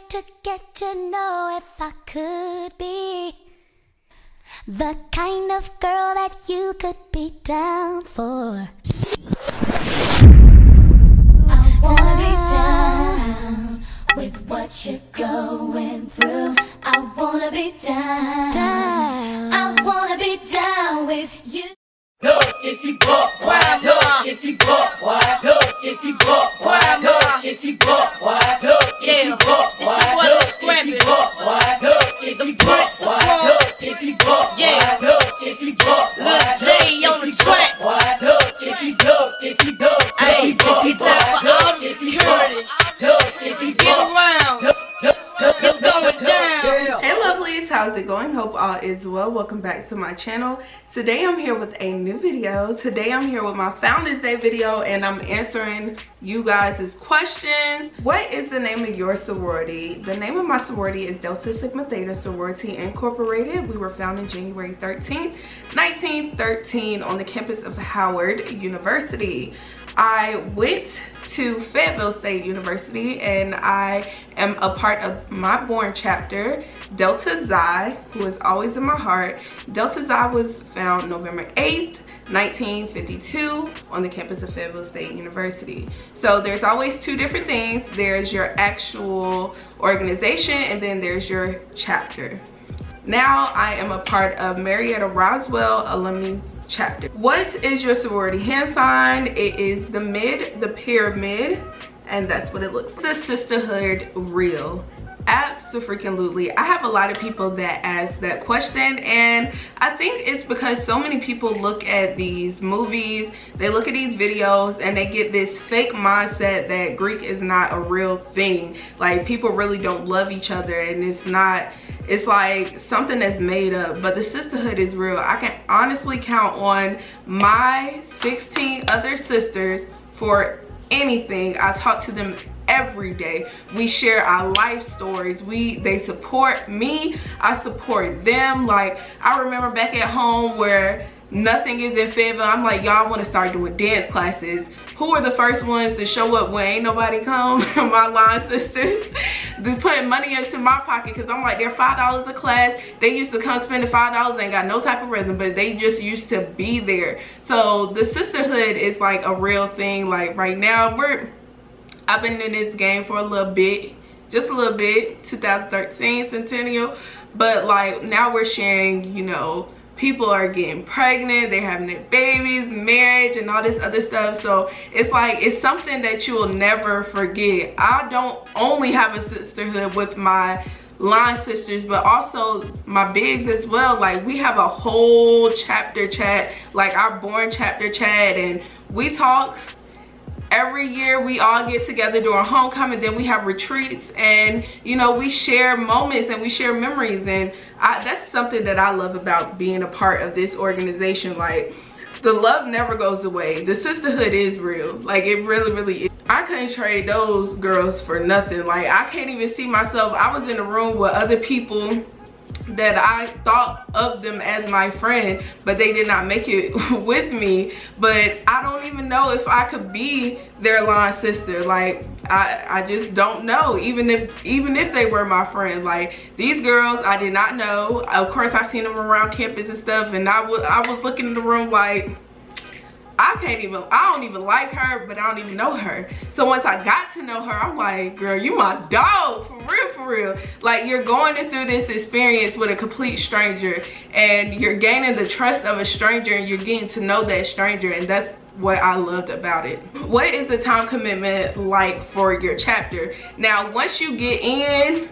like to get to know if I could be the kind of girl that you could be down for. I wanna be down with what you're going through. I wanna be down. I wanna be down with you. Look, if you buck, why? Look, if you buck, why? Look, if you buck, why? Look, if you buck, why? Look, if you buck, why? Look, if you buck, why? Look, if you buck, why? Look, if you buck, why? Look, if you buck, why? J on the track. Why? Look, if you duck, if you duck, if you buck, why? Look, if you buck, look, if you get around. It's going down. Hey lovelies, how's it going? Hope all is well. Welcome back to my channel. Today I'm here with a new video. Today I'm here with my Founders Day video and I'm answering you guys' questions. What is the name of your sorority? The name of my sorority is Delta Sigma Theta Sorority Incorporated. We were founded January 13th, 1913 on the campus of Howard University. I went to Fayetteville State University and I am a part of my born chapter, Delta Xi, who is always in my heart. Delta Xi was found November 8th, 1952 on the campus of Fayetteville State University. So there's always two different things. There's your actual organization and then there's your chapter. Now I am a part of Marietta Roswell Alumni Chapter. What is your sorority hand sign? It is the mid, the pyramid, and that's what it looks like. The sisterhood real? Absolutely. I have a lot of people that ask that question and I think it's because so many people look at these movies, they look at these videos and they get this fake mindset that Greek is not a real thing. Like people really don't love each other and it's not, it's like something that's made up, but the sisterhood is real. I can honestly count on my 16 other sisters for anything. I talk to them every day. We share our life stories. They support me, I support them. Like I remember back at home where nothing is in Fayetteville, I'm like, y'all want to start doing dance classes. Who are the first ones to show up when ain't nobody come? My line sisters. They putting money into my pocket because I'm like, they're $5 a class. They used to come spend the $5, ain't got no type of rhythm, but they just used to be there. So the sisterhood is like a real thing. Like right now I've been in this game for a little bit, just a little bit, 2013 centennial, but like now we're sharing, you know, people are getting pregnant, they're having their babies, marriage and all this other stuff. So it's like, it's something that you will never forget. I don't only have a sisterhood with my line sisters, but also my bigs as well. Like we have a whole chapter chat, like our born chapter chat, and we talk. Every year we all get together during homecoming, then we have retreats and you know we share moments and we share memories, and that's something that I love about being a part of this organization. Like the love never goes away. The sisterhood is real. Like it really is. I couldn't trade those girls for nothing. Like I can't even see myself. I was in a room with other people that I thought of them as my friend, but they did not make it with me. But I don't even know if I could be their line sister. Like I just don't know, even if they were my friend. Like these girls I did not know. Of course I seen them around campus and stuff, and I was looking in the room like, I don't even like her, but I don't even know her. So once I got to know her, I'm like, girl, you my dog, for real. Like you're going through this experience with a complete stranger and you're gaining the trust of a stranger and you're getting to know that stranger, and that's what I loved about it. What is the time commitment like for your chapter? Now, once you get in,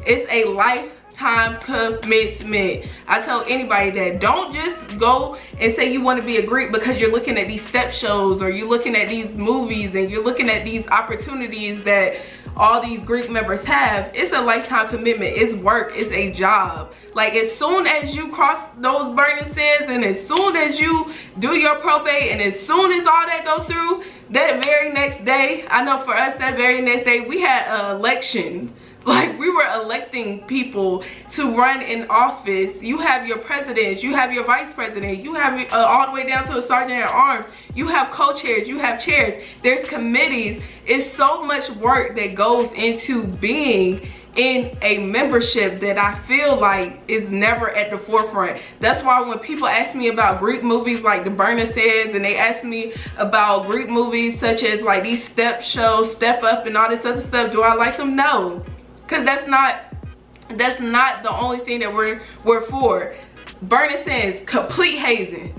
it's a lifetime commitment. I tell anybody that don't just go and say you want to be a Greek because you're looking at these step shows or you're looking at these movies and you're looking at these opportunities that all these Greek members have. It's a lifetime commitment. It's work. It's a job. Like as soon as you cross those burning sands and as soon as you do your probate and as soon as all that goes through, that very next day, I know for us that very next day we had an election. Like, we were electing people to run in office. You have your president, you have your vice president, you have all the way down to a sergeant at arms. You have co-chairs, you have chairs. There's committees. It's so much work that goes into being in a membership that I feel like is never at the forefront. That's why when people ask me about Greek movies like The Burner Says, and they ask me about Greek movies such as like these step shows, Step Up and all this other stuff, do I like them? No, because that's not the only thing that we're for. Burner Says, complete hazing.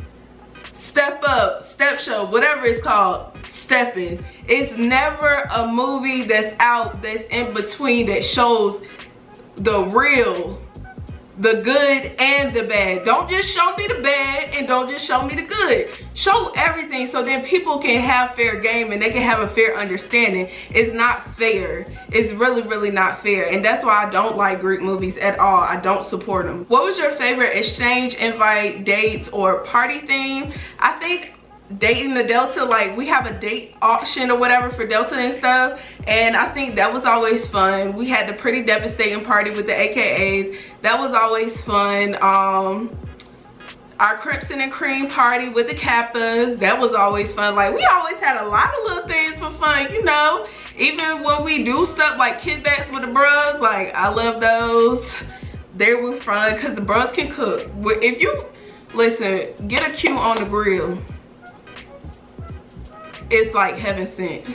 Step Up, Step Show, whatever it's called, stepping. It's never a movie that's out, that's in between, that shows the real, the good and the bad. Don't just show me the bad and don't just show me the good. Show everything so then people can have fair game and they can have a fair understanding. It's not fair. It's really, really not fair. And that's why I don't like Greek movies at all. I don't support them. What was your favorite exchange, invite, dates, or party theme? I think dating the Delta, like we have a date auction or whatever for Delta and stuff, and I think that was always fun. We had the Pretty Devastating party with the AKAs. That was always fun. Our Crimson and Cream party with the Kappas, that was always fun. Like, we always had a lot of little things for fun, you know. Even when we do stuff like kickbacks with the bros, like I love those. They were fun because the bros can cook. If you listen, get a Q on the grill, it's like heaven sent.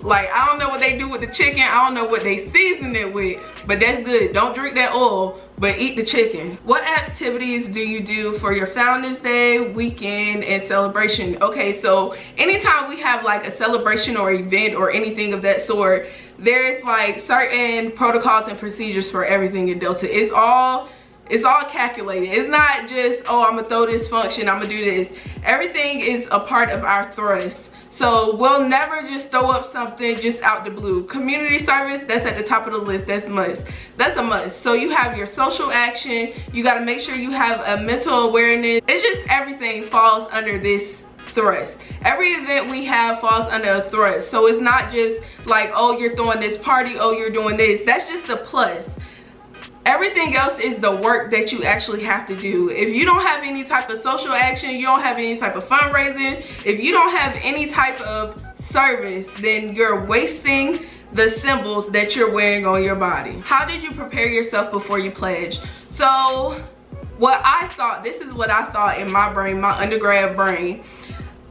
Like, I don't know what they do with the chicken, I don't know what they season it with, but that's good. Don't drink that oil, but eat the chicken. What activities do you do for your Founders Day, weekend, and celebration? Okay, so anytime we have like a celebration or event or anything of that sort, there's like certain protocols and procedures for everything in Delta. It's all calculated. It's not just, oh, I'm gonna throw this function, I'm gonna do this. Everything is a part of our thrust. So we'll never just throw up something just out the blue. Community service, that's at the top of the list. That's must. That's a must. So you have your social action. You got to make sure you have a mental awareness. It's just everything falls under this thrust. Every event we have falls under a thrust. So it's not just like, oh, you're throwing this party, oh, you're doing this. That's just a plus. Everything else is the work that you actually have to do. If you don't have any type of social action, you don't have any type of fundraising, if you don't have any type of service, then you're wasting the symbols that you're wearing on your body. How did you prepare yourself before you pledged? So what I thought, this is what I thought in my brain, my undergrad brain.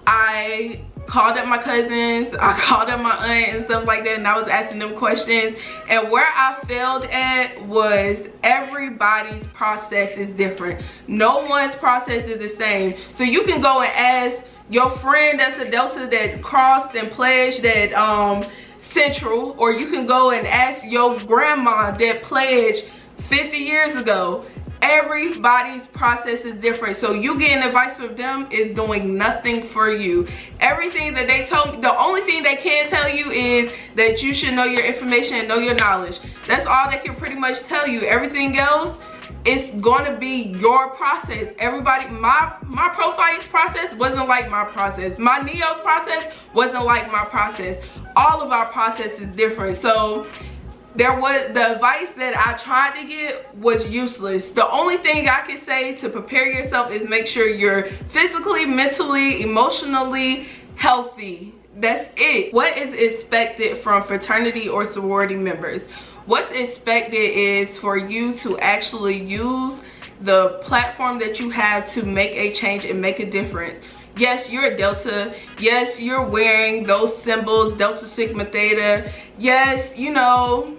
I called up my cousins, I called up my aunt and stuff like that, and I was asking them questions. And where I failed at was everybody's process is different. No one's process is the same. So you can go and ask your friend that's a Delta that crossed and pledged at Central, or you can go and ask your grandma that pledged 50 years ago. Everybody's process is different. So you getting advice from them is doing nothing for you. Everything that they told, the only thing they can tell you is that you should know your information and know your knowledge. That's all they can pretty much tell you. Everything else, it's going to be your process. Everybody, my Profiles process wasn't like my process. My Neo's process wasn't like my process. All of our process is different. So there was, the advice that I tried to get was useless. The only thing I can say to prepare yourself is make sure you're physically, mentally, emotionally healthy. That's it. What is expected from fraternity or sorority members? What's expected is for you to actually use the platform that you have to make a change and make a difference. Yes, you're a Delta. Yes, you're wearing those symbols, Delta Sigma Theta. Yes, you know,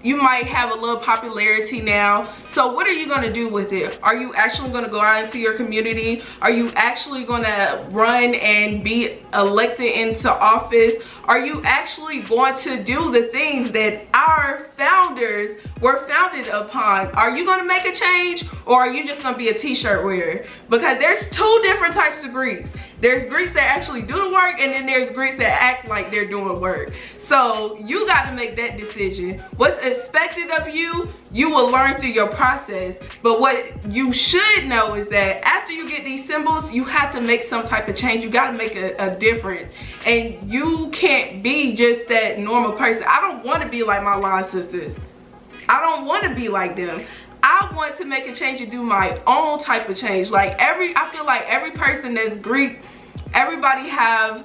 you might have a little popularity now. So what are you going to do with it? Are you actually going to go out into your community? Are you actually going to run and be elected into office? Are you actually going to do the things that our founders were founded upon? Are you going to make a change, or are you just going to be a t-shirt wearer? Because there's two different types of Greeks. There's Greeks that actually do the work, and then there's Greeks that act like they're doing work. So you got to make that decision. What's expected of you, you will learn through your process. But what you should know is that after you get these symbols, you have to make some type of change. You got to make a difference. And you can't be just that normal person. I don't want to be like my line sisters. I don't want to be like them. I want to make a change and do my own type of change. Like I feel like every person that's Greek, everybody have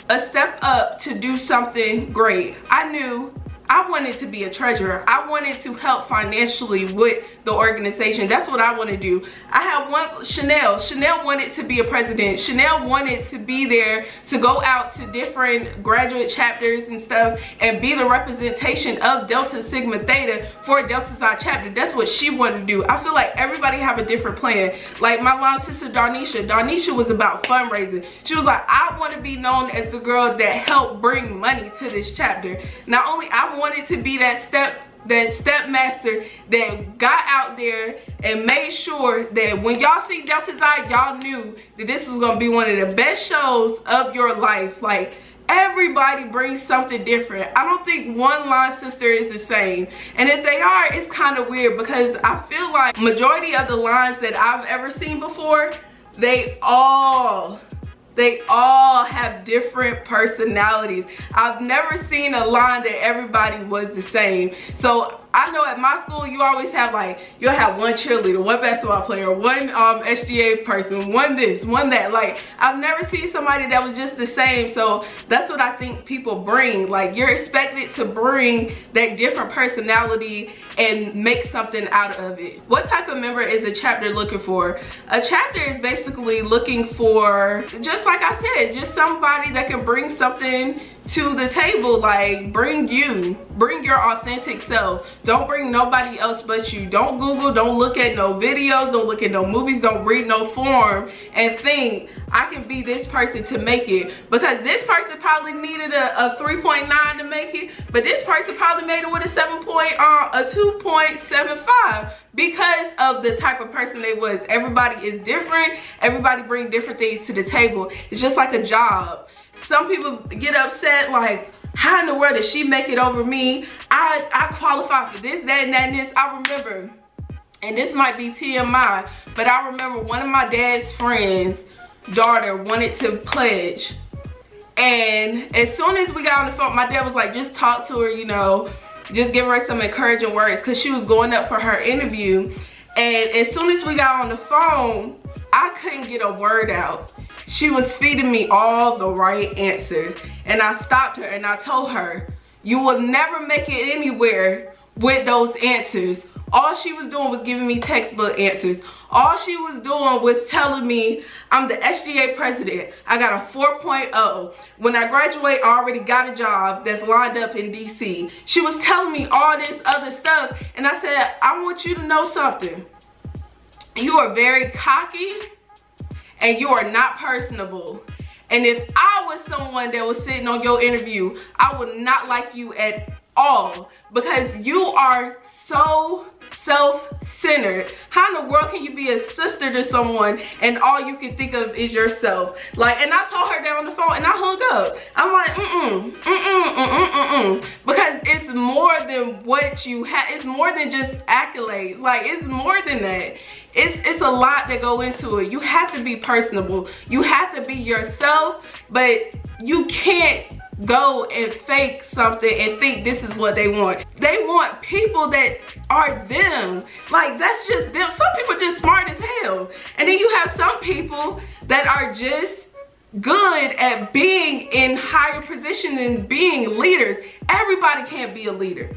a step up to do something great. I knew I wanted to be a treasurer. I wanted to help financially with the organization. That's what I want to do. I have one, Chanel wanted to be a president. Chanel wanted to be there to go out to different graduate chapters and stuff and be the representation of Delta Sigma Theta for Delta Psi chapter. That's what she wanted to do. I feel like everybody have a different plan. Like my line sister Darnisha was about fundraising. She was like, I want to be known as the girl that helped bring money to this chapter. Not only I wanted to be that stepmaster that got out there and made sure that when y'all see Delta Psi, y'all knew that this was gonna be one of the best shows of your life. Like everybody brings something different. I don't think one line sister is the same, and if they are, it's kind of weird because I feel like majority of the lines that I've ever seen before, they all have different personalities. I've never seen a line that everybody was the same. So I know at my school you always have like, you'll have one cheerleader, one basketball player, one SGA person, one this, one that. Like I've never seen somebody that was just the same. So that's what I think people bring. Like you're expected to bring that different personality and make something out of it. What type of member is a chapter looking for? A chapter is basically looking for, just like I said, just somebody that can bring something to the table. Like bring your authentic self. Don't bring nobody else but you. Don't Google, don't look at no videos, don't look at no movies, don't read no form and think I can be this person to make it, because this person probably needed a 3.9 to make it, but this person probably made it with a 2.75 because of the type of person they was. Everybody is different. Everybody bring different things to the table. It's just like a job. Some people get upset like, how in the world did she make it over me? I qualify for this, that, and that, and this. I remember, and this might be TMI, but I remember one of my dad's friends' daughter wanted to pledge. And as soon as we got on the phone, my dad was like, just talk to her, you know, just give her some encouraging words, because she was going up for her interview. And as soon as we got on the phone, I couldn't get a word out. She was feeding me all the right answers. And I stopped her and I told her, you will never make it anywhere with those answers. All she was doing was giving me textbook answers. All she was doing was telling me, I'm the SGA president. I got a 4.0. When I graduate, I already got a job that's lined up in DC. She was telling me all this other stuff. And I said, I want you to know something. You are very cocky and you are not personable. And if I was someone that was sitting on your interview, I would not like you at all, because you are so self-centered. How in the world can you be a sister to someone and all you can think of is yourself? Like, and I told her that on the phone and I hung up. I'm like, because it's more than what you have. It's more than just accolades. Like, it's more than that. It's a lot that go into it. You have to be personable. You have to be yourself, but you can't go and fake something and think this is what they want. They want people that are them. Like, that's just them. Some people are just smart as hell. And then you have some people that are just good at being in higher positions and being leaders. Everybody can't be a leader.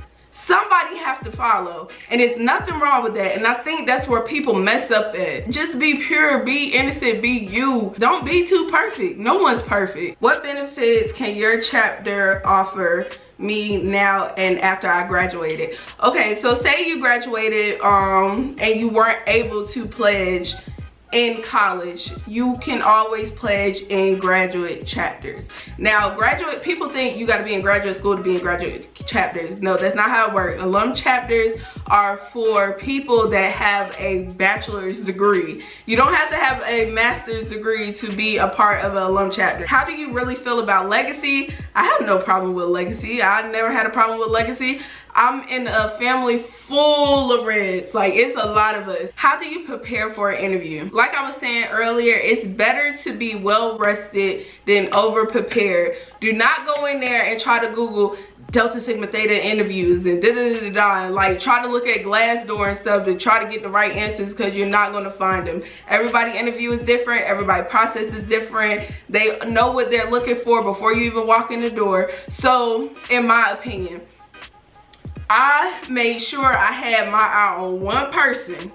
Somebody have to follow, and it's nothing wrong with that. And I think that's where people mess up at. Just be pure, be innocent, be you. Don't be too perfect. No one's perfect. What benefits can your chapter offer me now and after I graduated? Okay, so say you graduated and you weren't able to pledge in college. You can always pledge in graduate chapters. Now, graduate, people think you got to be in graduate school to be in graduate chapters. No, that's not how it works. Alum chapters are for people that have a bachelor's degree. You don't have to have a master's degree to be a part of an alum chapter. How do you really feel about legacy? I have no problem with legacy. I never had a problem with legacy. I'm in a family full of reds. Like, it's a lot of us. How do you prepare for an interview? Like I was saying earlier, it's better to be well rested than over prepared. Do not go in there and try to Google Delta Sigma Theta interviews and da-da-da-da-da, and like try to look at Glassdoor and stuff to try to get the right answers, because you're not going to find them. Everybody interview is different. Everybody process is different. They know what they're looking for before you even walk in the door. So in my opinion, I made sure I had my eye on one person.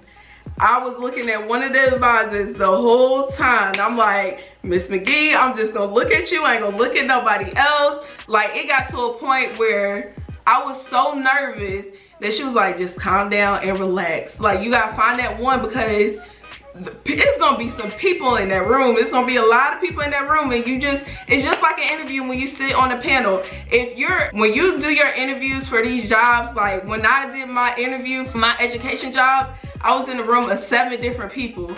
I was looking at one of the advisors the whole time. I'm like, Miss McGee, I'm just gonna look at you. I ain't gonna look at nobody else. Like, it got to a point where I was so nervous that she was like, just calm down and relax. Like, you gotta find that one, because it's gonna be some people in that room. It's gonna be a lot of people in that room, and it's just like an interview when you sit on a panel. When you do your interviews for these jobs, like when I did my interview for my education job, I was in a room of 7 different people.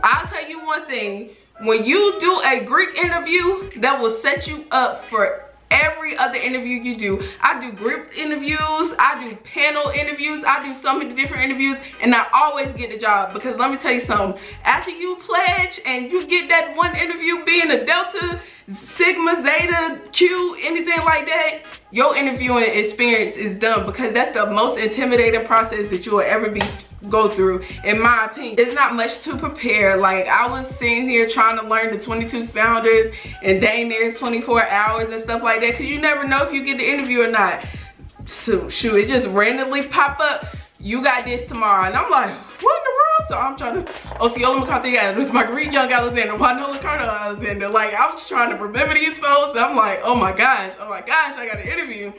I'll tell you one thing, when you do a Greek interview, that will set you up for every other interview you do. I do group interviews, I do panel interviews, I do so many different interviews, and I always get the job. Because let me tell you something, after you pledge and you get that one interview being a Delta, Sigma, Zeta, Q, anything like that, your interviewing experience is done, because that's the most intimidating process that you will ever go through, in my opinion. There's not much to prepare. Like, I was sitting here trying to learn the 22 founders and dang near 24 hours and stuff like that, because you never know if you get the interview or not. So shoot, it just randomly pop up, you got this tomorrow, and I'm like, what in the world? So I'm trying to, Osceola McCarthy, Marguerite Young Alexander, Wanola Colonel Alexander. Like, I was trying to remember these folks. I'm like, oh my gosh, I got an interview.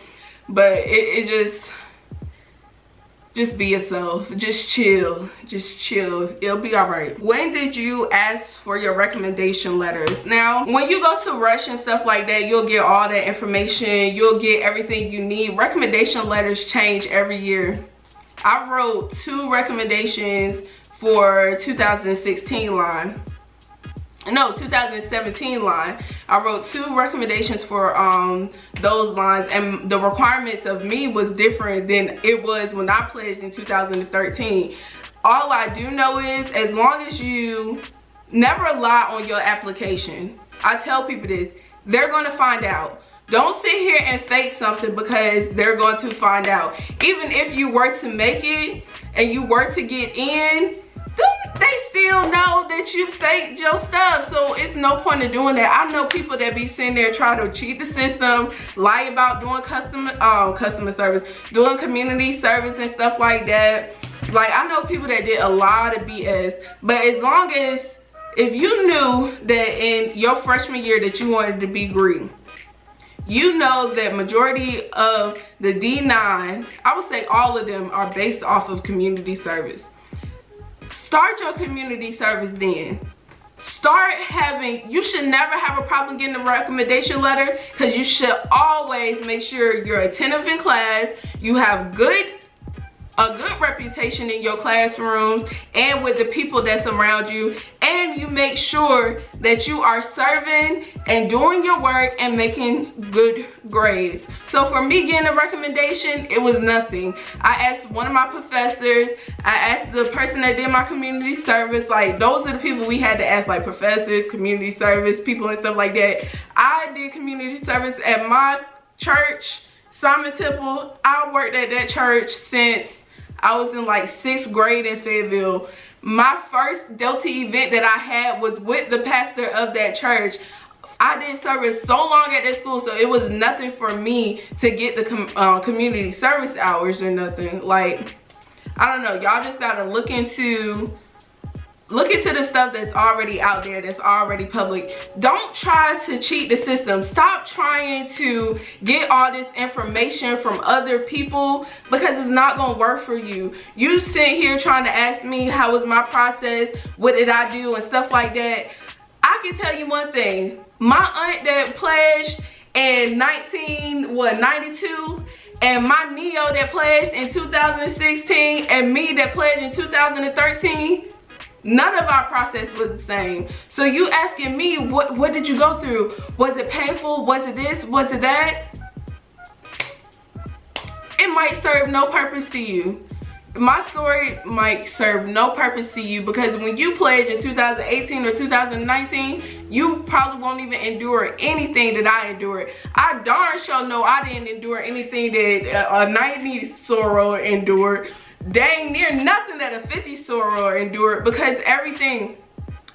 But it just be yourself, just chill, it'll be all right. When did you ask for your recommendation letters? Now, when you go to Rush and stuff like that, you'll get all that information, you'll get everything you need. Recommendation letters change every year. I wrote 2 recommendations for 2016 line. No, 2017 line. I wrote 2 recommendations for those lines, and the requirements of me was different than it was when I pledged in 2013. All I do know is, as long as you never lie on your application, I tell people this, they're going to find out. Don't sit here and fake something, because they're going to find out. Even if you were to make it and you were to get in, they still know that you faked your stuff. So it's no point in doing that. I know people that be sitting there trying to cheat the system, lie about doing customer service, doing community service and stuff like that. Like, I know people that did a lot of BS. But as long as, if you knew that in your freshman year that you wanted to be Greek, you know that majority of the D9, I would say all of them, are based off of community service. Start your community service then. Start having, you should never have a problem getting a recommendation letter, because you should always make sure you're attentive in class, you have a good reputation in your classrooms and with the people that's around you, and you make sure that you are serving and doing your work and making good grades. So for me getting a recommendation, it was nothing. I asked one of my professors, I asked the person that did my community service. Like, those are the people we had to ask, like professors, community service people and stuff like that. I did community service at my church, Simon Temple. I worked at that church since I was in like 6th grade in Fayetteville. My first Delta event that I had was with the pastor of that church. I did service so long at that school, so it was nothing for me to get the community service hours or nothing. Like, I don't know, y'all just gotta look into the stuff that's already out there, that's already public. Don't try to cheat the system. Stop trying to get all this information from other people, because it's not gonna work for you. You sit here trying to ask me how was my process, what did I do and stuff like that. I can tell you one thing, my aunt that pledged in 1992 and my Neo that pledged in 2016 and me that pledged in 2013, none of our process was the same. So you asking me, what did you go through? Was it painful? Was it this? Was it that? It might serve no purpose to you. my story might serve no purpose to you, because when you pledge in 2018 or 2019, you probably won't even endure anything that I endured. I darn sure know I didn't endure anything that a 90s soror endured. Dang near nothing that a 50s soror endured, because everything,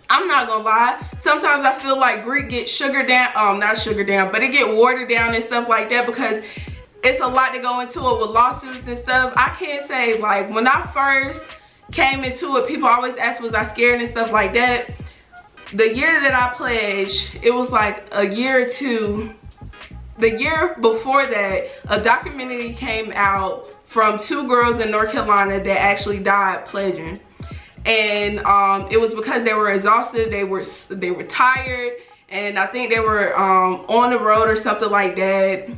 I'm not gonna lie, sometimes I feel like Greek gets sugared down, not sugared down, but it get watered down and stuff like that, because it's a lot to go into it with lawsuits and stuff. I can't say, like, when I first came into it, people always ask, was I scared and stuff like that. The year that I pledged, it was like a year or two. The year before that, a documentary came out from 2 girls in North Carolina that actually died pledging. And it was because they were exhausted, they were tired, and I think they were on the road or something like that.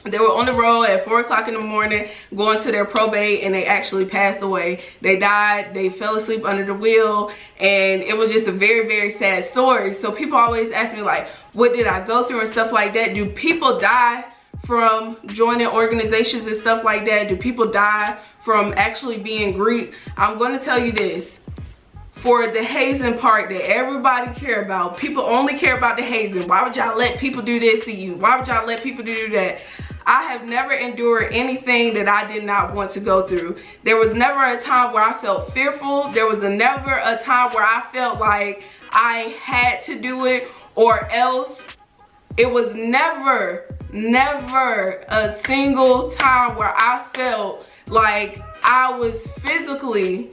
They were on the road at 4 o'clock in the morning going to their probate, and they actually passed away. They died, they fell asleep under the wheel, and it was just a very, very sad story. So people always ask me, like, what did I go through and stuff like that? Do people die from joining organizations and stuff like that? Do people die from actually being Greek? I'm going to tell you this. For the hazing part that everybody care about, people only care about the hazing. Why would y'all let people do this to you? Why would y'all let people do that? I have never endured anything that I did not want to go through. There was never a time where I felt fearful. There was never a time where I felt like I had to do it or else. It was never a single time where I felt like I was physically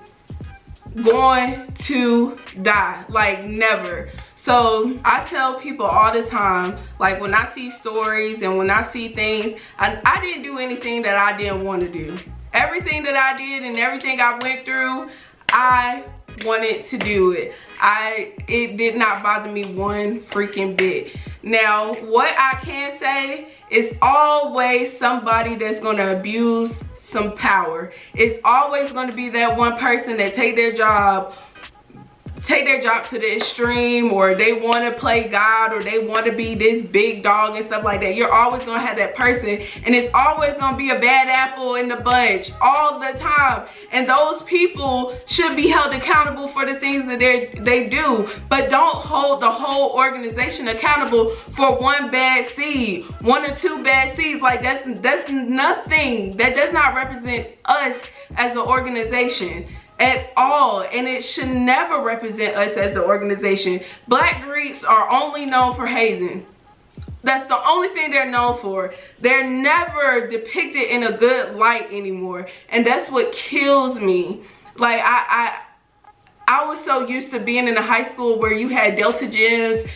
going to die. Like, never. So I tell people all the time, like, when I see stories and when I see things, I didn't do anything that I didn't want to do. Everything that I did and everything I went through, I wanted to do it. It did not bother me one freaking bit. Now, what I can say is always somebody that's going to abuse some power. It's always going to be that one person that take their job to the extreme, or they want to play God, or they want to be this big dog and stuff like that. You're always going to have that person, and it's always going to be a bad apple in the bunch all the time. And those people should be held accountable for the things that they do, but don't hold the whole organization accountable for one bad seed, 1 or 2 bad seeds. Like, that's nothing. That does not represent us as an organization at all, and it should never represent us as an organization. Black Greeks are only known for hazing. That's the only thing they're known for. They're never depicted in a good light anymore, and that's what kills me. Like, I was so used to being in a high school where you had Delta Gyms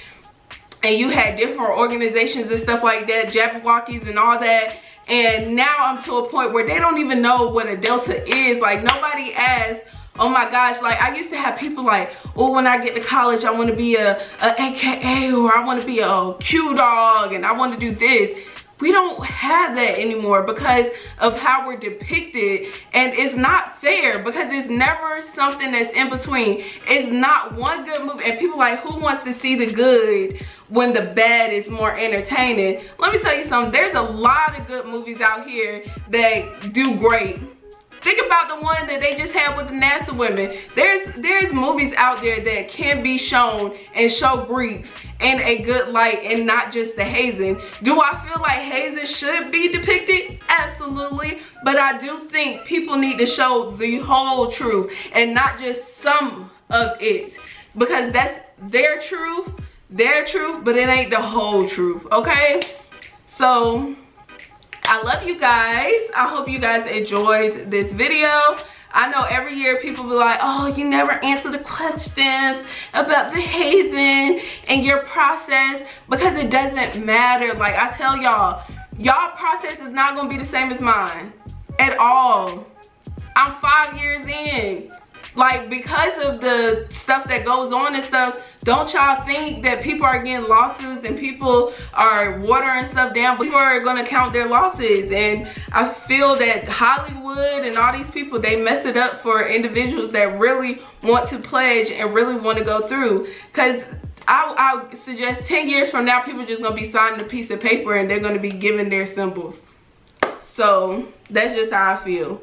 and you had different organizations and stuff like that, Jabberwockies and all that. And now I'm to a point where they don't even know what a Delta is. Like, nobody asks, oh my gosh. Like, I used to have people like, oh, when I get to college, I want to be a AKA, or I want to be a Q dog, and I want to do this. We don't have that anymore because of how we're depicted, and it's not fair because it's never something that's in between. It's not one good movie, and people like, who wants to see the good when the bad is more entertaining? Let me tell you something, there's a lot of good movies out here that do great. Think about the one that they just had with the NASA women. There's movies out there that can be shown and show Greeks in a good light and not just the hazing. Do I feel like hazing should be depicted? Absolutely. But I do think people need to show the whole truth and not just some of it, because that's their truth, but it ain't the whole truth, okay? So I love you guys. I hope you guys enjoyed this video. I know every year people be like, oh, you never answer the questions about the hazing and your process, because it doesn't matter. Like, I tell y'all, y'all process is not gonna be the same as mine at all. I'm 5 years in. Like, because of the stuff that goes on and stuff, don't y'all think that people are getting lawsuits and people are watering stuff down, but people are gonna count their losses? And I feel that Hollywood and all these people, they mess it up for individuals that really want to pledge and really want to go through. Because I suggest 10 years from now, people are just gonna be signing a piece of paper and they're gonna be giving their symbols. So that's just how I feel.